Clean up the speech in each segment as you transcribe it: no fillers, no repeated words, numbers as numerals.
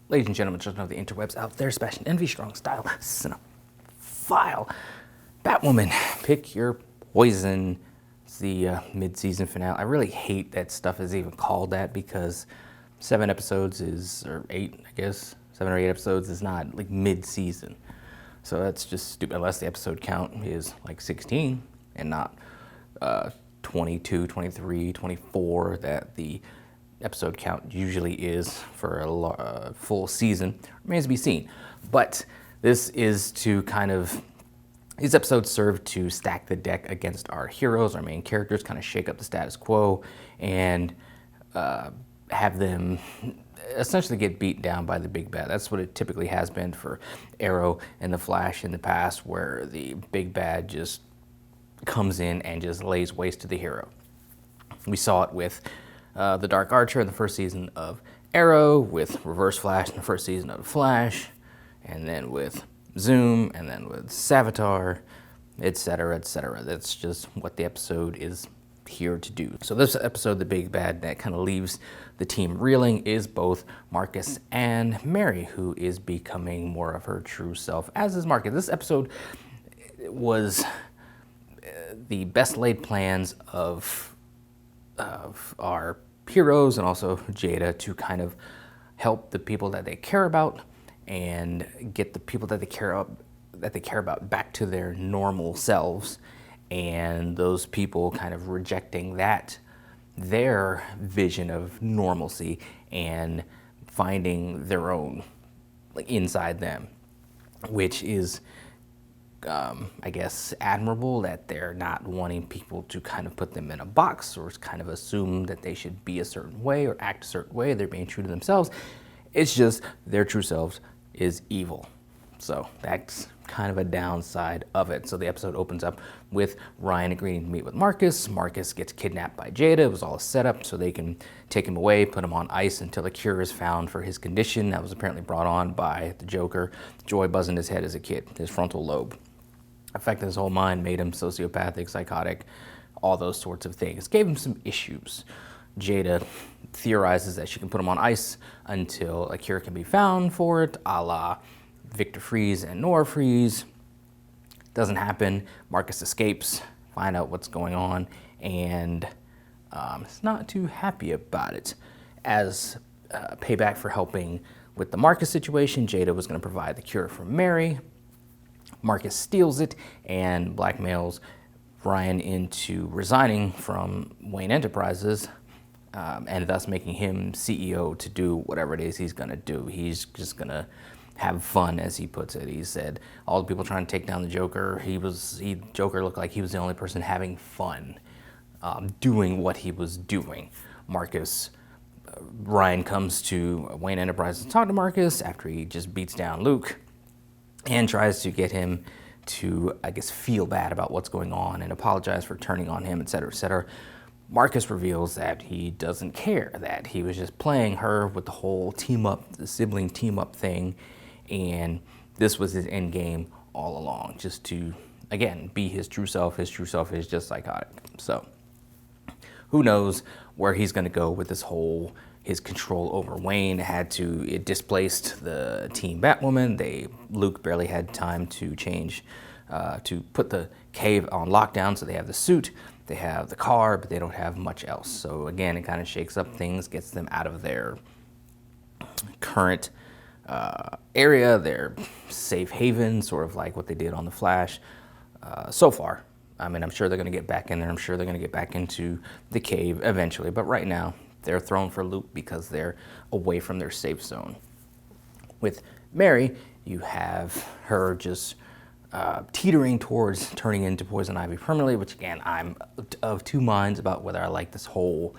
Ladies and gentlemen, children of the interwebs out there, Sebastian Envy, strong style, cinephile, Batwoman, pick your poison. It's the mid-season finale. I really hate that stuff is even called that because 7 episodes is, or 8, I guess, 7 or 8 episodes is not like mid-season. So that's just stupid, unless the episode count is like 16 and not 22, 23, 24 that the episode count usually is for a full season. Remains to be seen. But this is to kind of, these episodes serve to stack the deck against our heroes, our main characters, kind of shake up the status quo and have them essentially get beat down by the big bad. That's what it typically has been for Arrow and the Flash in the past, where the big bad just comes in and just lays waste to the hero. We saw it with the Dark Archer in the first season of Arrow, with Reverse Flash in the first season of Flash, and then with Zoom, and then with Savitar, etc., etc. That's just what the episode is here to do. So this episode, the big bad that kind of leaves the team reeling, is both Marcus and Mary, who is becoming more of her true self, as is Marcus. This episode was the best laid plans of our heroes and also Jada to kind of help the people that they care about and get the people that they care about back to their normal selves, and those people kind of rejecting their vision of normalcy and finding their own, like, inside them, which is I guess admirable, that they're not wanting people to kind of put them in a box or kind of assume that they should be a certain way or act a certain way. They're being true to themselves. It's just their true selves is evil. So that's kind of a downside of it. So the episode opens up with Ryan agreeing to meet with Marcus. Marcus gets kidnapped by Jada. It was all set up so they can take him away, put him on ice until a cure is found for his condition that was apparently brought on by the Joker. Joy buzzing his head as a kid, his frontal lobe. Affected his whole mind, made him sociopathic, psychotic, all those sorts of things. Gave him some issues. Jada theorizes that she can put him on ice until a cure can be found for it, a la Victor Freeze and Nora Freeze. Doesn't happen. Marcus escapes, find out what's going on, and is not too happy about it. As payback for helping with the Marcus situation, Jada was going to provide the cure for Mary. Marcus steals it and blackmails Ryan into resigning from Wayne Enterprises, and thus making him CEO to do whatever it is he's going to do. He's just going to have fun, as he puts it. He said all the people trying to take down the Joker, Joker looked like he was the only person having fun doing what he was doing. Ryan comes to Wayne Enterprises to talk to Marcus after he just beats down Luke, and tries to get him to, I guess, feel bad about what's going on and apologize for turning on him, etc., etc. Marcus reveals that he doesn't care, that he was just playing her with the whole team up, the sibling team up thing, and this was his end game all along, just to, again, be his true self. His true self is just psychotic. So who knows where he's going to go with this whole, his control over Wayne. It displaced the team Batwoman. Luke barely had time to change, to put the cave on lockdown, so they have the suit, they have the car, but they don't have much else. So again, it kind of shakes up things, gets them out of their current area, their safe haven, sort of like what they did on The Flash so far. I mean, I'm sure they're going to get back in there. I'm sure they're going to get back into the cave eventually, but right now, they're thrown for a loop because they're away from their safe zone. With Mary, you have her just teetering towards turning into Poison Ivy permanently, which, again, I'm of two minds about whether I like this whole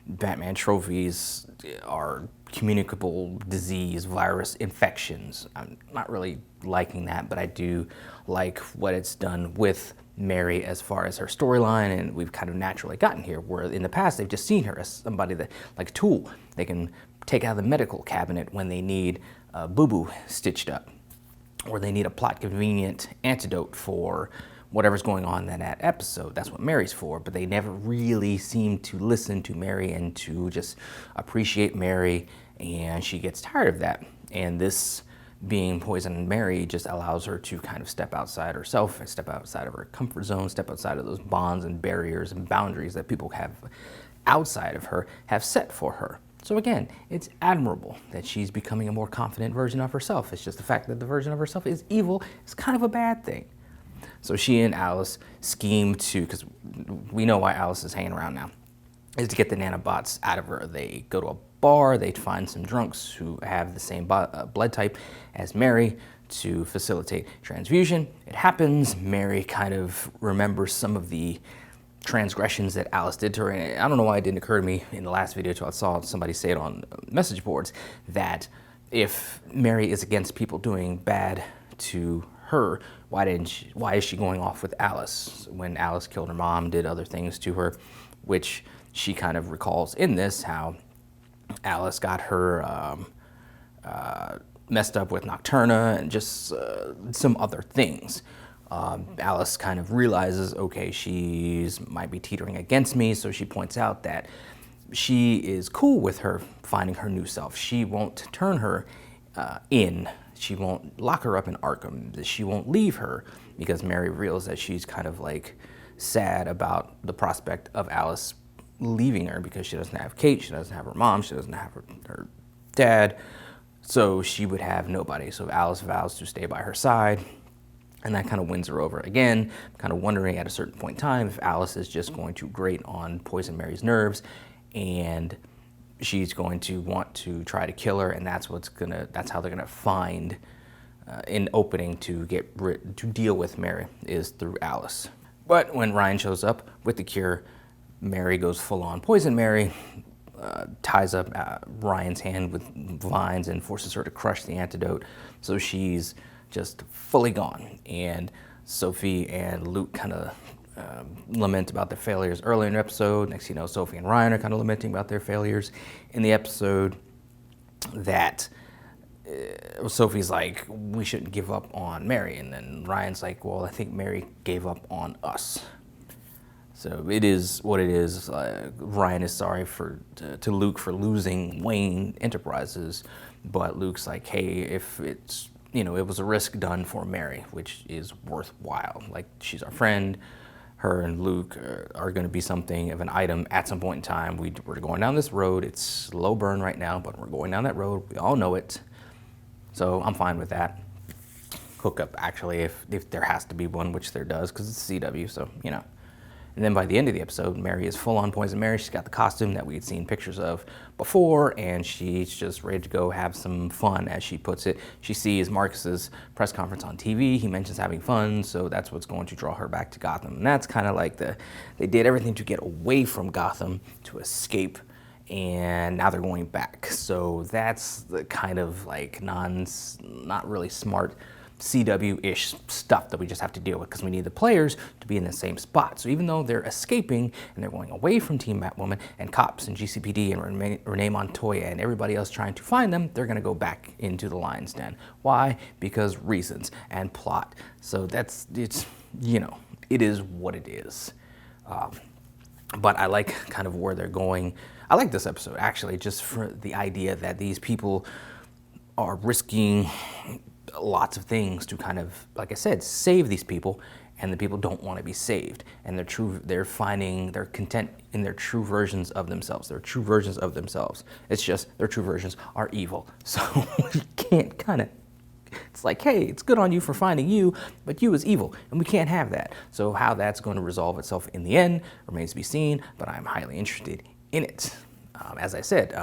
Batman trophies are communicable disease, virus infections. I'm not really liking that, but I do like what it's done with Mary as far as her storyline, and we've kind of naturally gotten here, where in the past they've just seen her as somebody that, like a tool, they can take out of the medical cabinet when they need a boo-boo stitched up, or they need a plot convenient antidote for whatever's going on in that episode. That's what Mary's for, but they never really seem to listen to Mary and to just appreciate Mary, and she gets tired of that. And this being Poison Mary just allows her to kind of step outside herself, step outside of her comfort zone, step outside of those bonds and barriers and boundaries that people have outside of her have set for her. So again, it's admirable that she's becoming a more confident version of herself. It's just the fact that the version of herself is evil is kind of a bad thing. So she and Alice scheme to, because we know why Alice is hanging around now, is to get the nanobots out of her. They go to a bar, they find some drunks who have the same blood type as Mary to facilitate transfusion. It happens. Mary kind of remembers some of the transgressions that Alice did to her. And I don't know why it didn't occur to me in the last video until I saw somebody say it on message boards that if Mary is against people doing bad to her, why is she going off with Alice when Alice killed her mom, did other things to her, which she kind of recalls in this, how Alice got her messed up with Nocturna and just some other things. Alice kind of realizes, okay, she's might be teetering against me, so she points out that she is cool with her finding her new self. She won't turn her in. She won't lock her up in Arkham. She won't leave her, because Mary reveals that she's kind of like sad about the prospect of Alice leaving her, because she doesn't have Kate, she doesn't have her mom, she doesn't have her dad, so she would have nobody. So Alice vows to stay by her side, and that kind of wins her over. Again, I'm kind of wondering at a certain point in time if Alice is just going to grate on Poison Mary's nerves, and she's going to want to try to kill her, and that's how they're gonna find an opening to deal with Mary, is through Alice. But when Ryan shows up with the cure, Mary goes full on Poison Mary, ties up Ryan's hand with vines and forces her to crush the antidote. So she's just fully gone. And Sophie and Luke kind of lament about their failures earlier in the episode. Next thing you know, Sophie and Ryan are kind of lamenting about their failures in the episode. That Sophie's like, we shouldn't give up on Mary. And then Ryan's like, well, I think Mary gave up on us. So it is what it is. Ryan is sorry to Luke for losing Wayne Enterprises, but Luke's like, hey, if it's, it was a risk done for Mary, which is worthwhile. Like, she's our friend. Her and Luke are going to be something of an item at some point in time. We're going down this road. It's slow burn right now, but we're going down that road. We all know it. So I'm fine with that. Hook up, actually, if there has to be one, which there does, because it's CW, so, And then by the end of the episode, Mary is full on Poison Mary. She's got the costume that we had seen pictures of before, and she's just ready to go have some fun, as she puts it. She sees Marcus's press conference on TV. He mentions having fun, so that's what's going to draw her back to Gotham. And that's kind of like they did everything to get away from Gotham, to escape, and now they're going back. So that's the kind of like not really smart CW-ish stuff that we just have to deal with, because we need the players to be in the same spot. So even though they're escaping and they're going away from Team Batwoman and cops and GCPD and Renee Montoya and everybody else trying to find them, they're going to go back into the lion's den. Why? Because reasons and plot. So it is what it is. But I like kind of where they're going. I like this episode, actually, just for the idea that these people are risking lots of things to kind of, like I said, save these people, and the people don't want to be saved, and they're finding their content in their true versions of themselves. Their true versions of themselves. It's just their true versions are evil. So you can't it's like, hey, it's good on you for finding you, but you is evil, and we can't have that. So how that's going to resolve itself in the end remains to be seen, but I'm highly interested in it. As I said,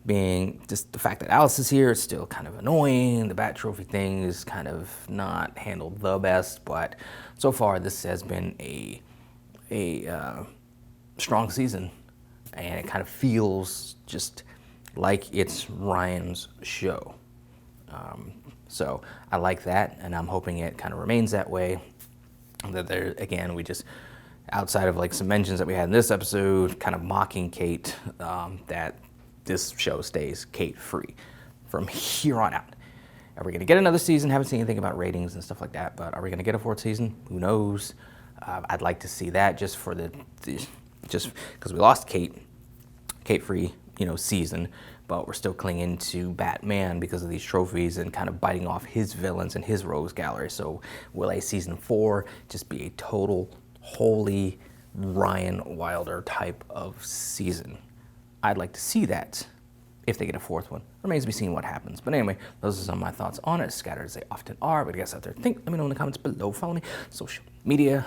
being just the fact that Alice is here, it's still kind of annoying. The Bat Trophy thing is kind of not handled the best, but so far this has been a strong season, and it kind of feels just like it's Ryan's show. So I like that, and I'm hoping it kind of remains that way. That we just, outside of like some mentions that we had in this episode, kind of mocking Kate, that this show stays Kate-free from here on out. Are we going to get another season? Haven't seen anything about ratings and stuff like that, but are we going to get a fourth season? Who knows? I'd like to see that just for just because we lost Kate-free, season, but we're still clinging to Batman because of these trophies and kind of biting off his villains and his rogues gallery. So will a season 4 just be a total, holy Ryan Wilder type of season? I'd like to see that if they get a 4th one. Remains to be seen what happens. But anyway, those are some of my thoughts on it, scattered as they often are. But I guess out there think, let me know in the comments below. Follow me, social media.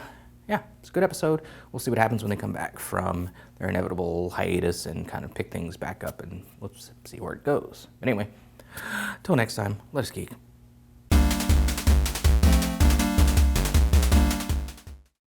Yeah, it's a good episode. We'll see what happens when they come back from their inevitable hiatus and kind of pick things back up, and let's see where it goes. But anyway, till next time, let us geek.